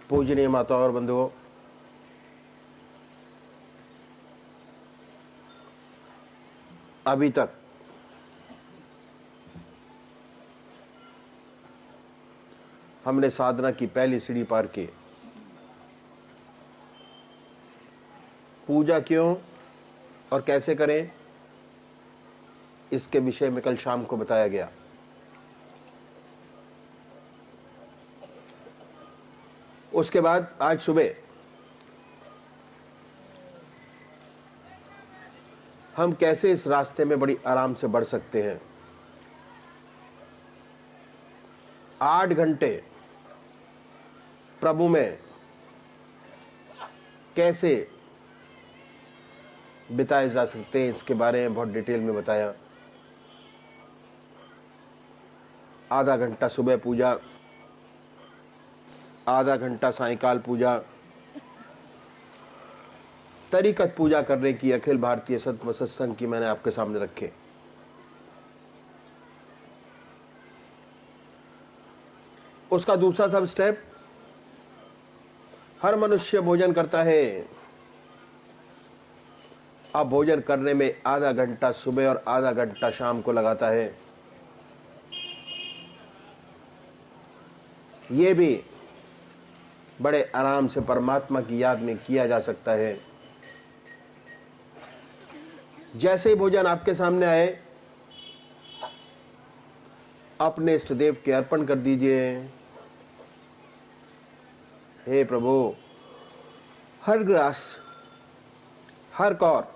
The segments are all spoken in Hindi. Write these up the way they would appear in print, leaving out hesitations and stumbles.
पूजनीय माता और बंधुओं, अभी तक हमने साधना की पहली सीढ़ी पार की। पूजा क्यों और कैसे करें, इसके विषय में कल शाम को बताया गया। उसके बाद आज सुबह हम कैसे इस रास्ते में बड़ी आराम से बढ़ सकते हैं। 8 घंटे प्रभु में कैसे बिताए जा सकते हैं, इसके बारे में बहुत डिटेल में बताया। आधा घंटा सुबह पूजा, आधा घंटा सायंकाल पूजा, तरीकत पूजा करने की अखिल भारतीय सत्व सत्संग की मैंने आपके सामने रखे। उसका दूसरा सब स्टेप, हर मनुष्य भोजन करता है। अब भोजन करने में आधा घंटा सुबह और आधा घंटा शाम को लगाता है। ये भी बड़े आराम से परमात्मा की याद में किया जा सकता है। जैसे ही भोजन आपके सामने आए, अपने इष्ट देव के अर्पण कर दीजिए। हे प्रभु, हर ग्रास, हर कौर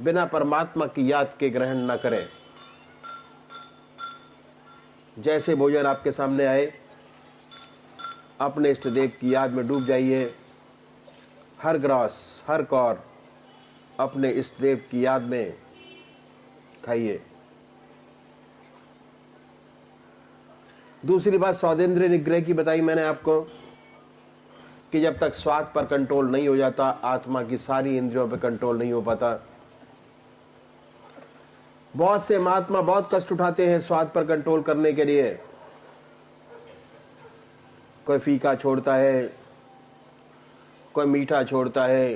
बिना परमात्मा की याद के ग्रहण न करें। जैसे भोजन आपके सामने आए, अपने इष्ट देव की याद में डूब जाइए। हर ग्रास, हर कौर अपने इष्ट देव की याद में खाइए। दूसरी बात स्वादेंद्रिय निग्रह की बताई मैंने आपको कि जब तक स्वाद पर कंट्रोल नहीं हो जाता, आत्मा की सारी इंद्रियों पर कंट्रोल नहीं हो पाता। बहुत से महात्मा बहुत कष्ट उठाते हैं स्वाद पर कंट्रोल करने के लिए। कोई फीका छोड़ता है, कोई मीठा छोड़ता है,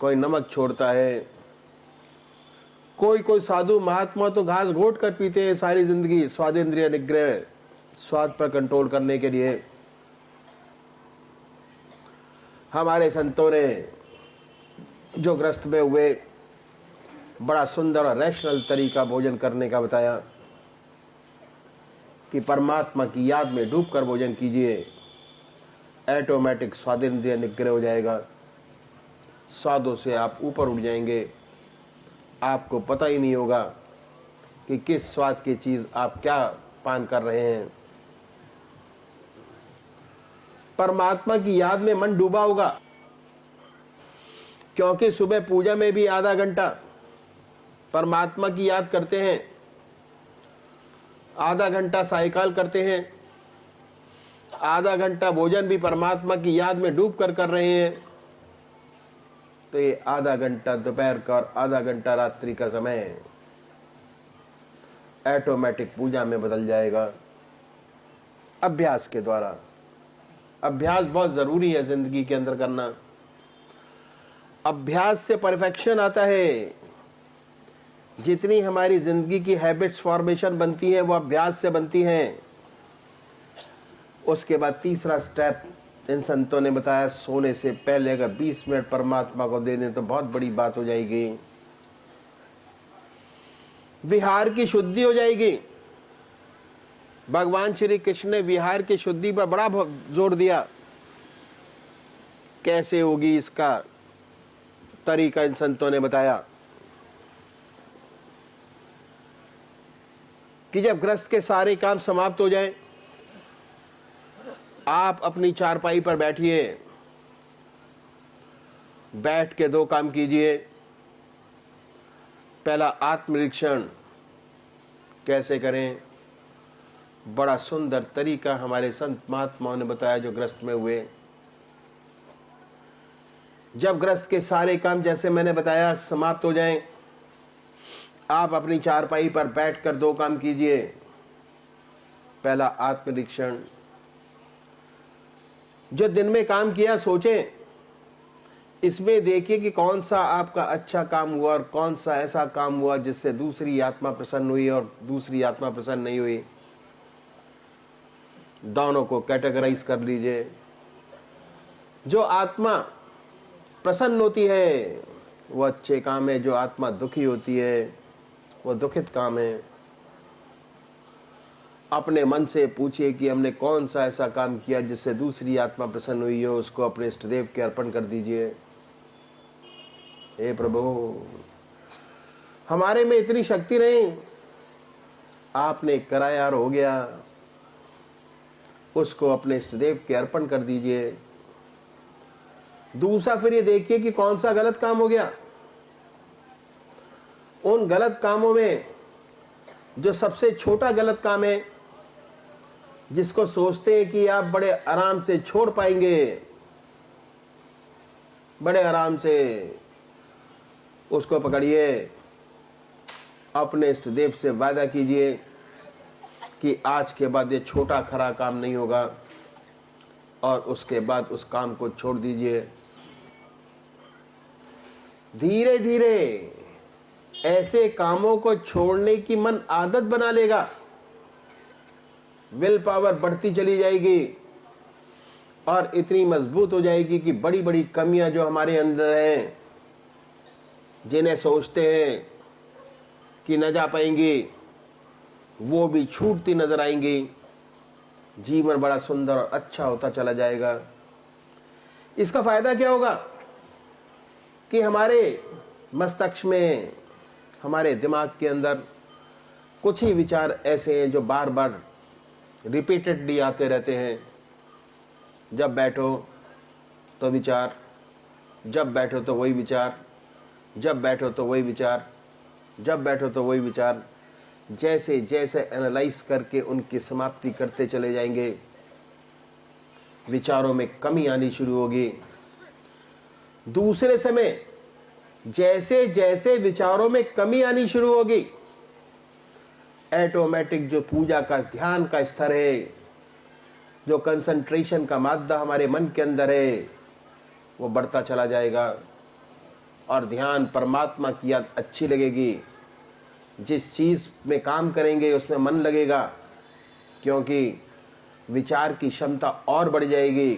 कोई नमक छोड़ता है। कोई साधु महात्मा तो घास घोट कर पीते हैं सारी जिंदगी स्वादेंद्रिय निग्रह, स्वाद पर कंट्रोल करने के लिए। हमारे संतों ने जो ग्रस्त में हुए, बड़ा सुंदर और रैशनल तरीका भोजन करने का बताया कि परमात्मा की याद में डूबकर भोजन कीजिए। ऑटोमेटिक स्वादेंद्रिय निग्रह हो जाएगा। स्वादों से आप ऊपर उठ जाएंगे। आपको पता ही नहीं होगा कि किस स्वाद की चीज आप क्या पान कर रहे हैं। परमात्मा की याद में मन डूबा होगा, क्योंकि सुबह पूजा में भी आधा घंटा परमात्मा की याद करते हैं, आधा घंटा सायकाल करते हैं, आधा घंटा भोजन भी परमात्मा की याद में डूब कर रहे हैं। तो ये आधा घंटा दोपहर का और आधा घंटा रात्रि का समय ऑटोमेटिक पूजा में बदल जाएगा। अभ्यास के द्वारा। अभ्यास बहुत जरूरी है जिंदगी के अंदर करना। अभ्यास से परफेक्शन आता है। जितनी हमारी जिंदगी की हैबिट्स फॉर्मेशन बनती है वो अभ्यास से बनती हैं। उसके बाद तीसरा स्टेप इन संतों ने बताया, सोने से पहले अगर 20 मिनट परमात्मा को दे दें तो बहुत बड़ी बात हो जाएगी। विहार की शुद्धि हो जाएगी। भगवान श्री कृष्ण ने विहार की शुद्धि पर बड़ा जोर दिया। कैसे होगी इसका तरीका इन संतों ने बताया कि जब गृहस्थ के सारे काम समाप्त हो जाएं, आप अपनी चारपाई पर बैठिए। बैठ के 2 काम कीजिए। पहला, आत्मनिरीक्षण कैसे करें। बड़ा सुंदर तरीका हमारे संत महात्माओं ने बताया जो ग्रस्त में हुए। जब ग्रस्त के सारे काम जैसे मैंने बताया समाप्त हो जाएं, आप अपनी चारपाई पर बैठकर 2 काम कीजिए। पहला, आत्मनिरीक्षण। जो दिन में काम किया सोचें, इसमें देखिए कि कौन सा आपका अच्छा काम हुआ और कौन सा ऐसा काम हुआ जिससे दूसरी आत्मा प्रसन्न हुई और दूसरी आत्मा प्रसन्न नहीं हुई। दोनों को कैटेगराइज कर लीजिए। जो आत्मा प्रसन्न होती है वो अच्छे काम है, जो आत्मा दुखी होती है वो दुखित काम है। अपने मन से पूछिए कि हमने कौन सा ऐसा काम किया जिससे दूसरी आत्मा प्रसन्न हुई हो, उसको अपने इष्ट देव के अर्पण कर दीजिए। हे प्रभु, हमारे में इतनी शक्ति नहीं, आपने कराया और हो गया, उसको अपने इष्ट देव के अर्पण कर दीजिए। दूसरा फिर ये देखिए कि कौन सा गलत काम हो गया। उन गलत कामों में जो सबसे छोटा गलत काम है, जिसको सोचते हैं कि आप बड़े आराम से छोड़ पाएंगे, बड़े आराम से उसको पकड़िए। अपने इष्ट देव से वादा कीजिए कि आज के बाद ये छोटा खरा काम नहीं होगा, और उसके बाद उस काम को छोड़ दीजिए। धीरे धीरे ऐसे कामों को छोड़ने की मन आदत बना लेगा। विल पावर बढ़ती चली जाएगी और इतनी मजबूत हो जाएगी कि बड़ी बड़ी कमियां जो हमारे अंदर हैं, जिन्हें सोचते हैं कि न जा पाएंगी, वो भी छूटती नजर आएंगी। जीवन बड़ा सुंदर और अच्छा होता चला जाएगा। इसका फायदा क्या होगा कि हमारे मस्तिष्क में, हमारे दिमाग के अंदर कुछ ही विचार ऐसे हैं जो बार बार रिपीटेडली आते रहते हैं। जब बैठो तो विचार, जब बैठो तो वही विचार, जब बैठो तो वही विचार, जब बैठो तो वही विचार। जैसे जैसे एनालाइज करके उनकी समाप्ति करते चले जाएंगे, विचारों में कमी आनी शुरू होगी। दूसरे समय जैसे जैसे विचारों में कमी आनी शुरू होगी, ऑटोमेटिक जो पूजा का ध्यान का स्तर है, जो कंसंट्रेशन का मादा हमारे मन के अंदर है, वो बढ़ता चला जाएगा और ध्यान परमात्मा की याद अच्छी लगेगी। जिस चीज़ में काम करेंगे उसमें मन लगेगा, क्योंकि विचार की क्षमता और बढ़ जाएगी।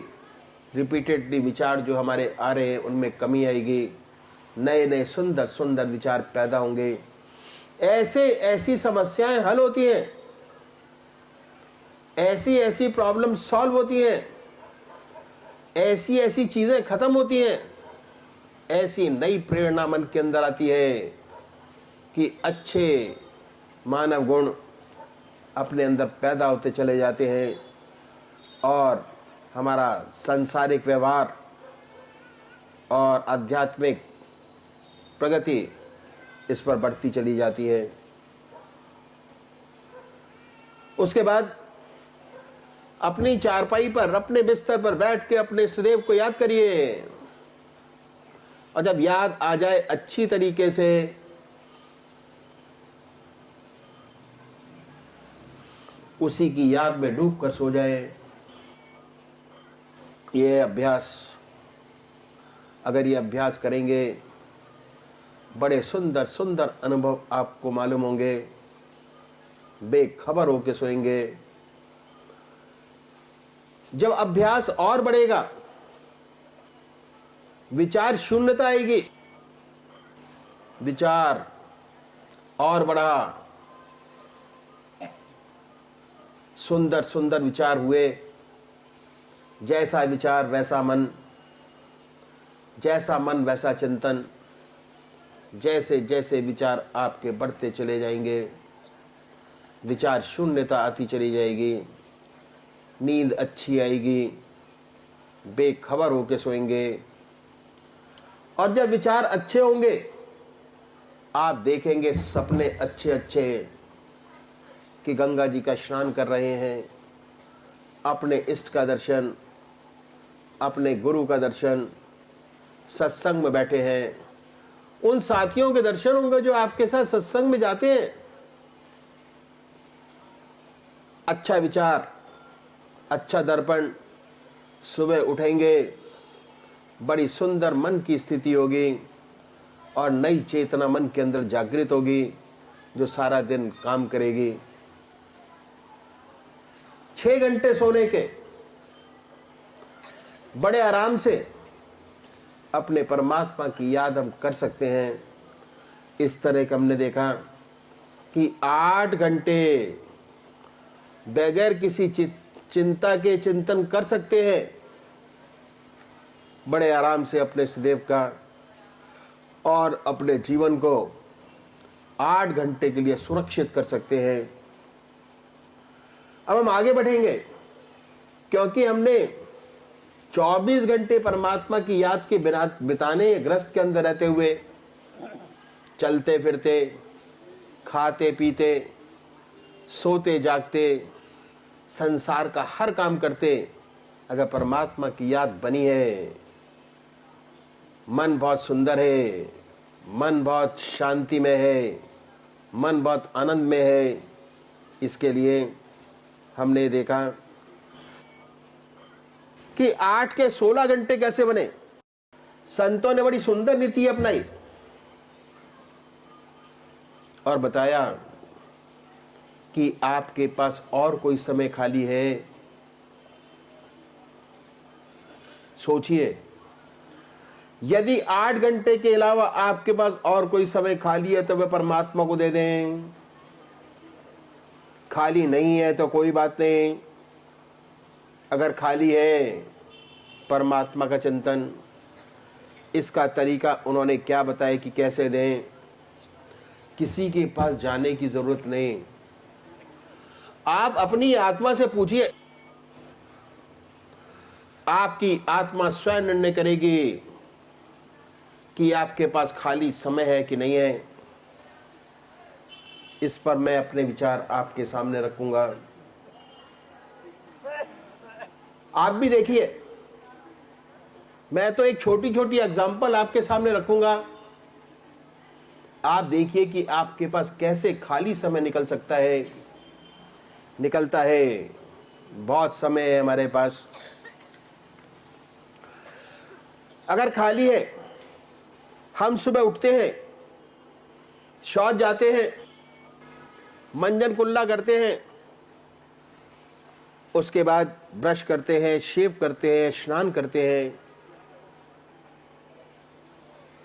रिपीटेडली विचार जो हमारे आ रहे हैं उनमें कमी आएगी, नए नए सुंदर सुंदर विचार पैदा होंगे। ऐसे ऐसी समस्याएं हल होती हैं, ऐसी ऐसी प्रॉब्लम सॉल्व होती हैं, ऐसी ऐसी चीजें खत्म होती हैं, ऐसी नई प्रेरणा मन के अंदर आती है कि अच्छे मानव गुण अपने अंदर पैदा होते चले जाते हैं और हमारा सांसारिक व्यवहार और आध्यात्मिक प्रगति इस पर बढ़ती चली जाती है। उसके बाद अपनी चारपाई पर, अपने बिस्तर पर बैठ के अपने इष्टदेव को याद करिए, और जब याद आ जाए अच्छी तरीके से, उसी की याद में डूब कर सो जाए। ये अभ्यास, अगर ये अभ्यास करेंगे, बड़े सुंदर सुंदर अनुभव आपको मालूम होंगे। बेखबर होके सोएंगे। जब अभ्यास और बढ़ेगा, विचार शून्यता आएगी। विचार और बढ़ा, सुंदर सुंदर विचार हुए। जैसा विचार वैसा मन, जैसा मन वैसा चिंतन। जैसे जैसे विचार आपके बढ़ते चले जाएंगे, विचार शून्यता आती चली जाएगी, नींद अच्छी आएगी, बेखबर होके सोएंगे। और जब विचार अच्छे होंगे, आप देखेंगे सपने अच्छे अच्छे कि गंगा जी का स्नान कर रहे हैं, अपने इष्ट का दर्शन, अपने गुरु का दर्शन, सत्संग में बैठे हैं। उन साथियों के दर्शन होंगे जो आपके साथ सत्संग में जाते हैं। अच्छा विचार, अच्छा दर्पण, सुबह उठेंगे, बड़ी सुंदर मन की स्थिति होगी और नई चेतना मन के अंदर जागृत होगी जो सारा दिन काम करेगी। 6 घंटे सोने के बड़े आराम से अपने परमात्मा की याद हम कर सकते हैं। इस तरह का हमने देखा कि 8 घंटे बगैर किसी चिंता के चिंतन कर सकते हैं, बड़े आराम से अपने इष्टदेव का, और अपने जीवन को 8 घंटे के लिए सुरक्षित कर सकते हैं। अब हम आगे बढ़ेंगे, क्योंकि हमने 24 घंटे परमात्मा की याद के बिना बिताने, ग्रस्त के अंदर रहते हुए, चलते फिरते, खाते पीते, सोते जागते, संसार का हर काम करते, अगर परमात्मा की याद बनी है, मन बहुत सुंदर है, मन बहुत शांति में है, मन बहुत आनंद में है। इसके लिए हमने देखा कि 8 के 16 घंटे कैसे बने। संतों ने बड़ी सुंदर नीति अपनाई और बताया कि आपके पास और कोई समय खाली है, सोचिए, यदि 8 घंटे के अलावा आपके पास और कोई समय खाली है तो वह परमात्मा को दे दें। खाली नहीं है तो कोई बात नहीं, अगर खाली है परमात्मा का चिंतन, इसका तरीका उन्होंने क्या बताया कि कैसे दें। किसी के पास जाने की जरूरत नहीं, आप अपनी आत्मा से पूछिए, आपकी आत्मा स्वयं निर्णय करेगी कि आपके पास खाली समय है कि नहीं है। इस पर मैं अपने विचार आपके सामने रखूंगा, आप भी देखिए। मैं तो एक छोटी छोटी एग्जाम्पल आपके सामने रखूंगा, आप देखिए कि आपके पास कैसे खाली समय निकल सकता है, निकलता है। बहुत समय है हमारे पास। अगर खाली है, हम सुबह उठते हैं, शौच जाते हैं, मंजन कुल्ला करते हैं, उसके बाद ब्रश करते हैं, शेव करते हैं, स्नान करते हैं,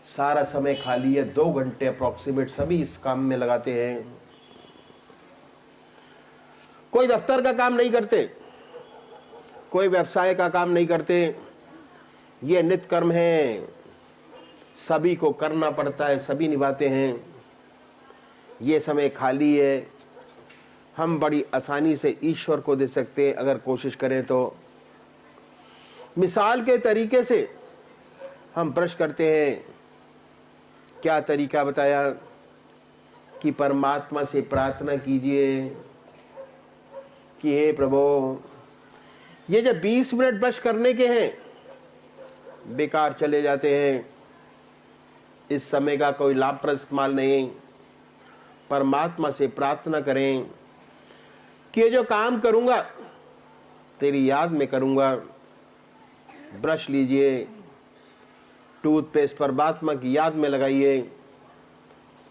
सारा समय खाली है। 2 घंटे अप्रॉक्सीमेट सभी इस काम में लगाते हैं। कोई दफ्तर का काम नहीं करते, कोई व्यवसाय का काम नहीं करते, ये नित्य कर्म है, सभी को करना पड़ता है, सभी निभाते हैं। ये समय खाली है, हम बड़ी आसानी से ईश्वर को दे सकते हैं अगर कोशिश करें तो। मिसाल के तरीके से हम ब्रश करते हैं, क्या तरीका बताया कि परमात्मा से प्रार्थना कीजिए कि हे प्रभु, ये जो 20 मिनट ब्रश करने के हैं बेकार चले जाते हैं, इस समय का कोई लाभप्रद इस्तेमाल नहीं। परमात्मा से प्रार्थना करें कि ये जो काम करूंगा तेरी याद में करूंगा। ब्रश लीजिए, टूथपेस्ट परमात्मा की याद में लगाइए,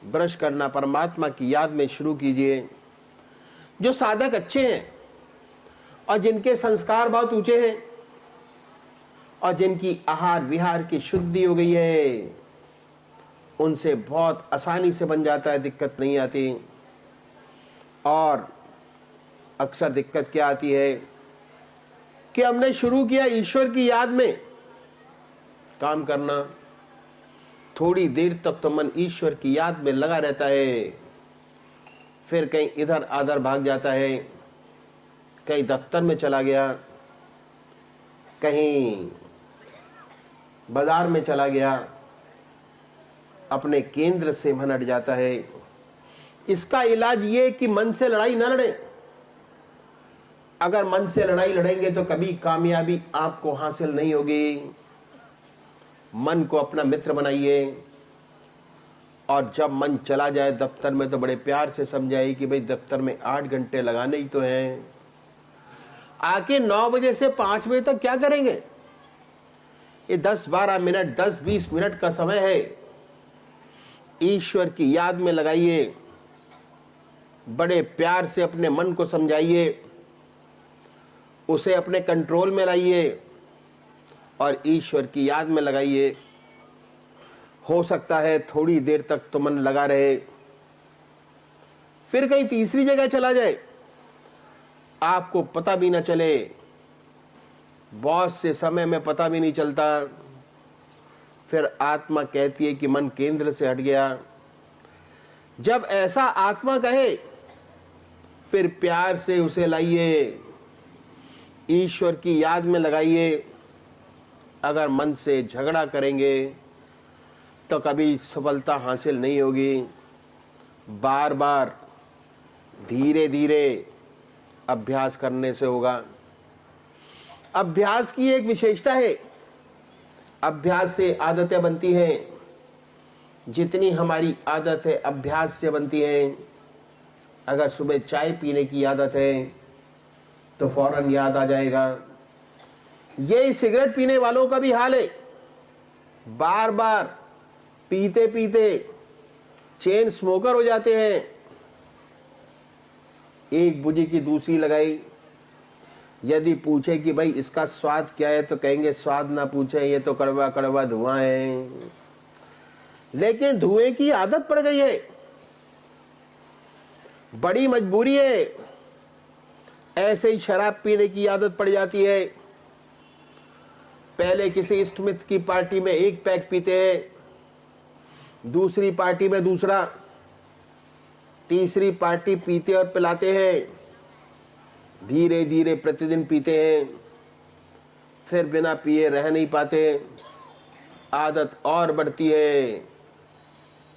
ब्रश करना परमात्मा की याद में शुरू कीजिए। जो साधक अच्छे हैं और जिनके संस्कार बहुत ऊंचे हैं और जिनकी आहार विहार की शुद्धि हो गई है, उनसे बहुत आसानी से बन जाता है, दिक्कत नहीं आती। और अक्सर दिक्कत क्या आती है कि हमने शुरू किया ईश्वर की याद में काम करना, थोड़ी देर तक तो मन ईश्वर की याद में लगा रहता है, फिर कहीं इधर आधर भाग जाता है, कहीं दफ्तर में चला गया, कहीं बाजार में चला गया, अपने केंद्र से मन हट जाता है। इसका इलाज ये कि मन से लड़ाई न लड़े। अगर मन से लड़ाई लड़ेंगे तो कभी कामयाबी आपको हासिल नहीं होगी। मन को अपना मित्र बनाइए, और जब मन चला जाए दफ्तर में तो बड़े प्यार से समझाइए कि भाई दफ्तर में 8 घंटे लगाने ही तो हैं, आके 9 बजे से 5 बजे तक क्या करेंगे? ये 10-12 मिनट, 10-20 मिनट का समय है, ईश्वर की याद में लगाइए, बड़े प्यार से अपने मन को समझाइए, उसे अपने कंट्रोल में लाइए और ईश्वर की याद में लगाइए। हो सकता है थोड़ी देर तक तो मन लगा रहे, फिर कहीं तीसरी जगह चला जाए, आपको पता भी ना चले, बहुत से समय में पता भी नहीं चलता। फिर आत्मा कहती है कि मन केंद्र से हट गया। जब ऐसा आत्मा कहे, फिर प्यार से उसे लाइए, ईश्वर की याद में लगाइए। अगर मन से झगड़ा करेंगे तो कभी सफलता हासिल नहीं होगी। बार बार धीरे धीरे अभ्यास करने से होगा। अभ्यास की एक विशेषता है, अभ्यास से आदतें बनती हैं। जितनी हमारी आदत है अभ्यास से बनती है। अगर सुबह चाय पीने की आदत है तो फौरन याद आ जाएगा। यही सिगरेट पीने वालों का भी हाल है। बार बार पीते पीते चेन स्मोकर हो जाते हैं। एक बुझी की दूसरी लगाई। यदि पूछे कि भाई इसका स्वाद क्या है तो कहेंगे स्वाद ना पूछे, ये तो कड़वा कड़वा धुआं है। लेकिन धुएं की आदत पड़ गई है, बड़ी मजबूरी है। ऐसे ही शराब पीने की आदत पड़ जाती है। पहले किसी इष्ट मित्र की पार्टी में एक पैक पीते हैं, दूसरी पार्टी में दूसरा, तीसरी पार्टी पीते और पिलाते हैं। धीरे धीरे प्रतिदिन पीते हैं, फिर बिना पिए रह नहीं पाते। आदत और बढ़ती है,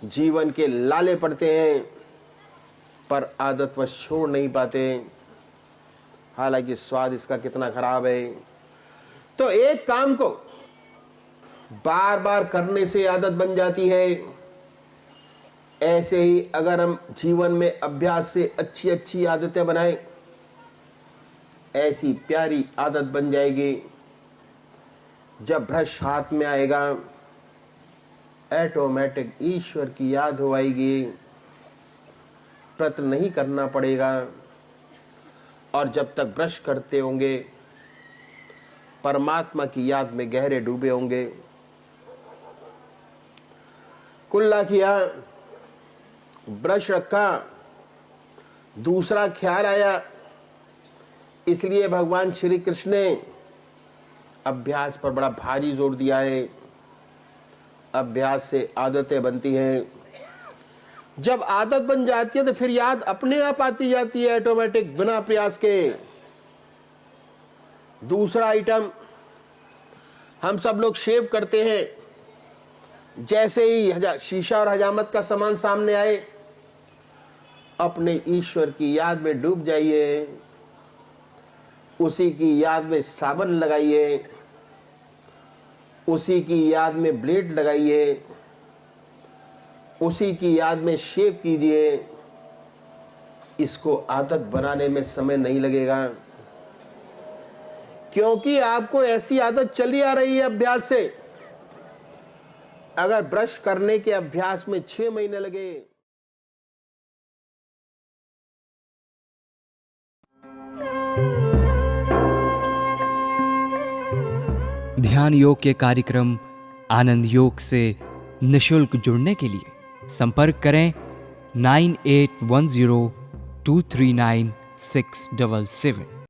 जीवन के लाले पड़ते हैं, पर आदतवश छोड़ नहीं पाते। हालांकि स्वाद इसका कितना खराब है। तो एक काम को बार बार करने से आदत बन जाती है। ऐसे ही अगर हम जीवन में अभ्यास से अच्छी अच्छी आदतें बनाएं, ऐसी प्यारी आदत बन जाएगी। जब ब्रश हाथ में आएगा, ऑटोमेटिक ईश्वर की याद हो आएगी, प्रयत्न नहीं करना पड़ेगा। और जब तक ब्रश करते होंगे, परमात्मा की याद में गहरे डूबे होंगे। कुल्ला किया, ब्रश रखा, दूसरा ख्याल आया। इसलिए भगवान श्री कृष्ण ने अभ्यास पर बड़ा भारी जोर दिया है। अभ्यास से आदतें बनती हैं। जब आदत बन जाती है तो फिर याद अपने आप आती जाती है, ऑटोमेटिक, बिना प्रयास के। दूसरा आइटम, हम सब लोग शेव करते हैं। जैसे ही शीशा और हजामत का सामान सामने आए, अपने ईश्वर की याद में डूब जाइए, उसी की याद में साबुन लगाइए, उसी की याद में ब्लेड लगाइए, उसी की याद में शेव कीजिए। इसको आदत बनाने में समय नहीं लगेगा, क्योंकि आपको ऐसी आदत चली आ रही है अभ्यास से। अगर ब्रश करने के अभ्यास में 6 महीने लगे, ध्यान योग के कार्यक्रम आनंद योग से निशुल्क जुड़ने के लिए संपर्क करें 9810239677।